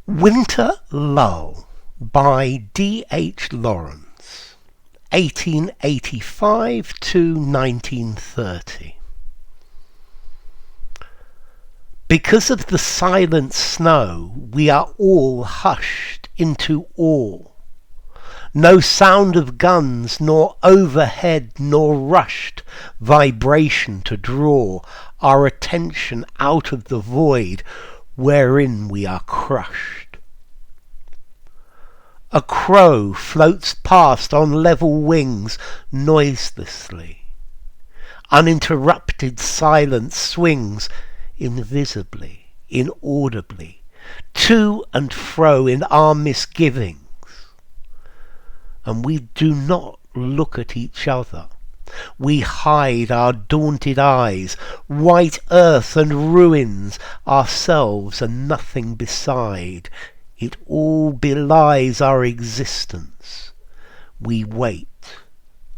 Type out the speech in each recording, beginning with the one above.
Winter-Lull by D.H.Lawrence, 1885 to 1930. Because of the silent snow, we are all hushed into awe. No sound of guns, nor overhead, nor rushed vibration to draw our attention out of the void wherein we are crushed. A crow floats past on level wings noiselessly. Uninterrupted silence swings invisibly, inaudibly, to and fro in our misgivings. And we do not look at each other. We hide our daunted eyes, white earth and ruins, ourselves and nothing beside. It all belies our existence. We wait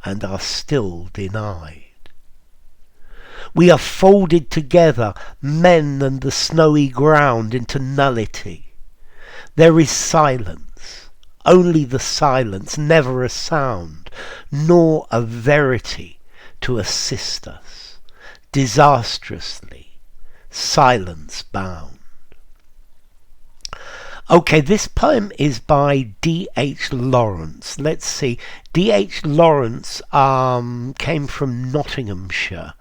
and are still denied. We are folded together, men and the snowy ground, into nullity. There is silence, only the silence, never a sound, nor a verity to assist us, disastrously, silence bound. Okay, this poem is by D.H.Lawrence. Let's see. D.H.Lawrence came from Nottinghamshire.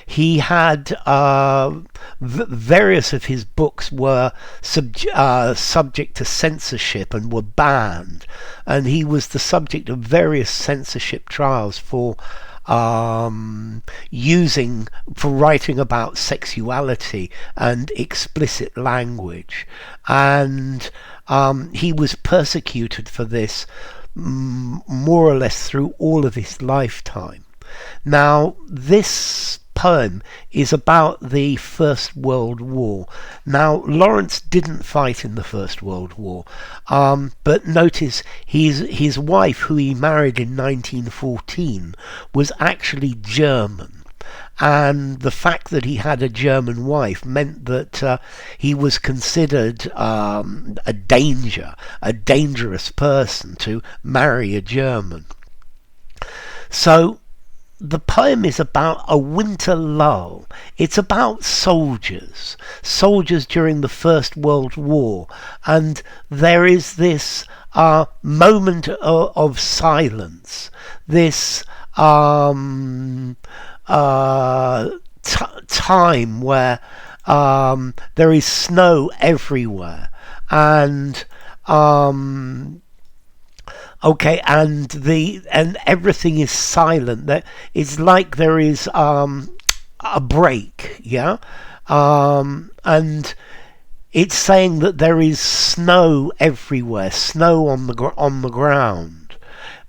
He had various of his books were subject to censorship and were banned, and he was the subject of various censorship trials for writing about sexuality and explicit language, and he was persecuted for this more or less through all of his lifetime. Now, this poem is about the First World War. Now, Lawrence didn't fight in the First World War, but notice his wife, who he married in 1914, was actually German. And the fact that he had a German wife meant that he was considered a dangerous person to marry a German. So the poem is about a winter lull. It's about soldiers during the First World War, and there is this moment of silence, this time where there is snow everywhere, and okay, and everything is silent. It's like there is a break, yeah, and it's saying that there is snow everywhere, snow on the ground,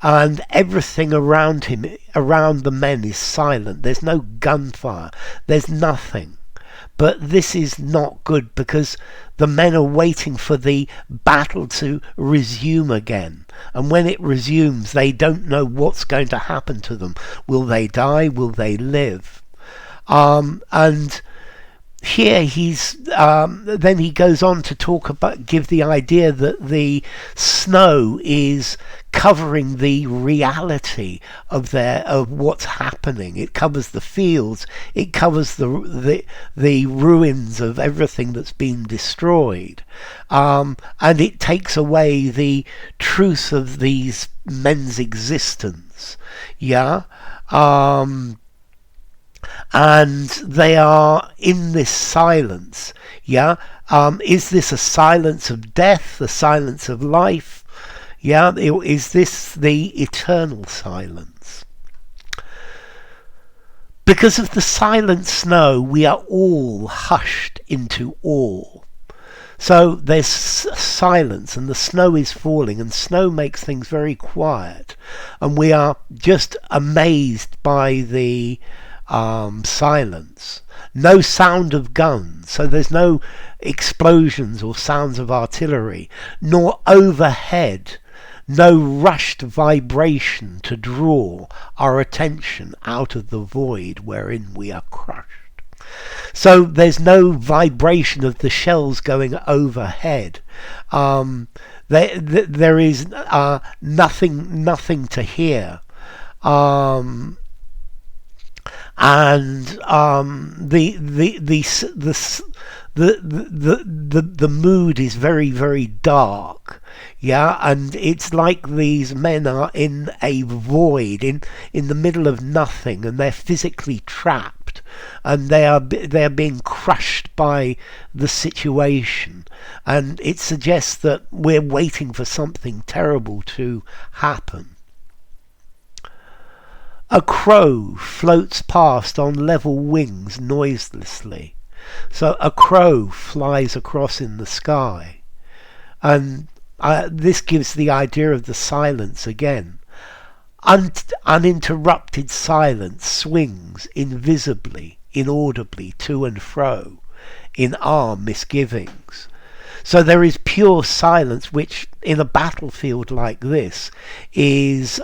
and everything around the men is silent. There's no gunfire. There's nothing. But this is not good, because the men are waiting for the battle to resume again. And when it resumes, they don't know what's going to happen to them. Will they die? Will they live? And here then he goes on to give the idea that the snow is covering the reality of what's happening. It covers the fields. It covers the ruins of everything that's been destroyed, and it takes away the truth of these men's existence. Yeah. And they are in this silence. Yeah. Is this a silence of death, a silence of life? Yeah. Is this the eternal silence? Because of the silent snow, we are all hushed into awe. So there's silence, and the snow is falling, and snow makes things very quiet, and we are just amazed by the silence. No sound of guns, so there's no explosions or sounds of artillery, nor overhead, no rushed vibration to draw our attention out of the void wherein we are crushed. So there's no vibration of the shells going overhead. There is nothing to hear. And the mood is very, very dark. Yeah, and it's like these men are in a void, in the middle of nothing, and they're physically trapped, and they are being crushed by the situation. And it suggests that we're waiting for something terrible to happen. A crow floats past on level wings noiselessly. So a crow flies across in the sky. And this gives the idea of the silence again. Uninterrupted silence swings invisibly, inaudibly to and fro in our misgivings. So there is pure silence, which in a battlefield like this is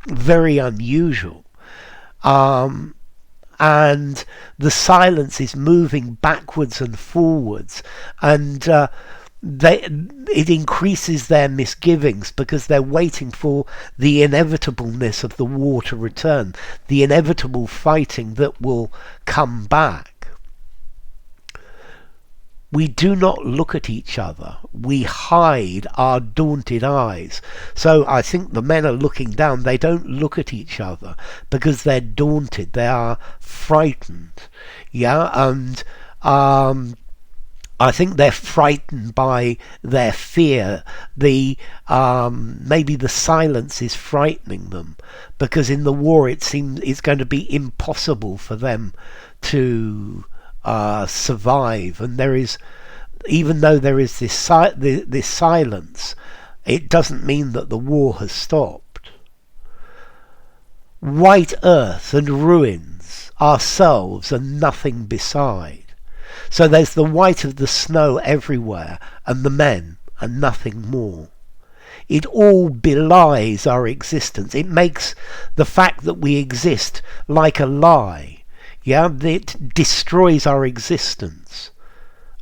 very unusual. And the silence is moving backwards and forwards, and it increases their misgivings because they're waiting for the inevitableness of the war to return, the inevitable fighting that will come back. We do not look at each other. We hide our daunted eyes. So I think the men are looking down. They don't look at each other because they're daunted. They are frightened. Yeah, and I think they're frightened by their fear. Maybe the silence is frightening them, because in the war it seems it's going to be impossible for them to survive. And there is, even though there is this silence, it doesn't mean that the war has stopped. White earth and ruins, ourselves and nothing beside. So there's the white of the snow everywhere, and the men, and nothing more. It all belies our existence. It makes the fact that we exist like a lie. Yeah, it destroys our existence.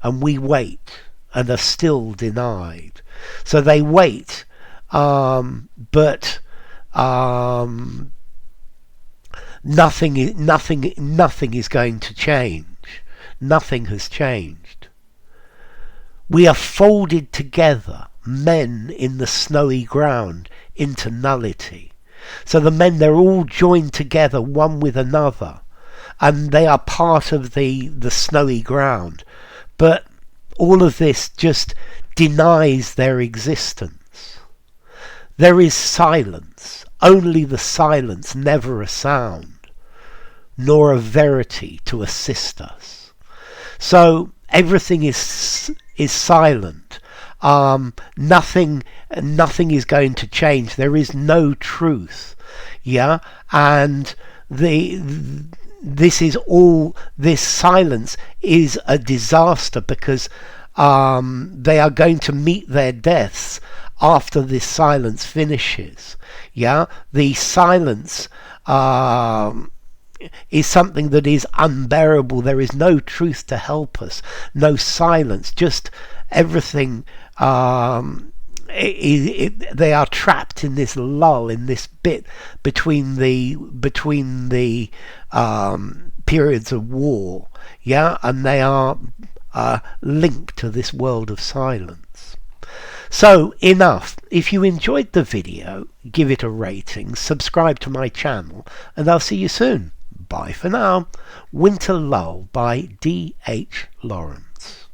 And we wait, and are still denied. So they wait, but nothing is going to change. Nothing has changed. We are folded together, men in the snowy ground, into nullity. So the men, they're all joined together, one with another, and they are part of the snowy ground. But all of this just denies their existence. There is silence, only the silence, never a sound, nor a verity to assist us. So everything is silent. Nothing is going to change. There is no truth. Yeah, and this silence is a disaster, because they are going to meet their deaths after this silence finishes. Yeah, the silence is something that is unbearable. There is no truth to help us, no silence, just everything. They are trapped in this lull, in this bit between the periods of war. Yeah, and they are linked to this world of silence. So enough. If you enjoyed the video, give it a rating, subscribe to my channel, and I'll see you soon. Bye for now. Winter-Lull by D.H.Lawrence.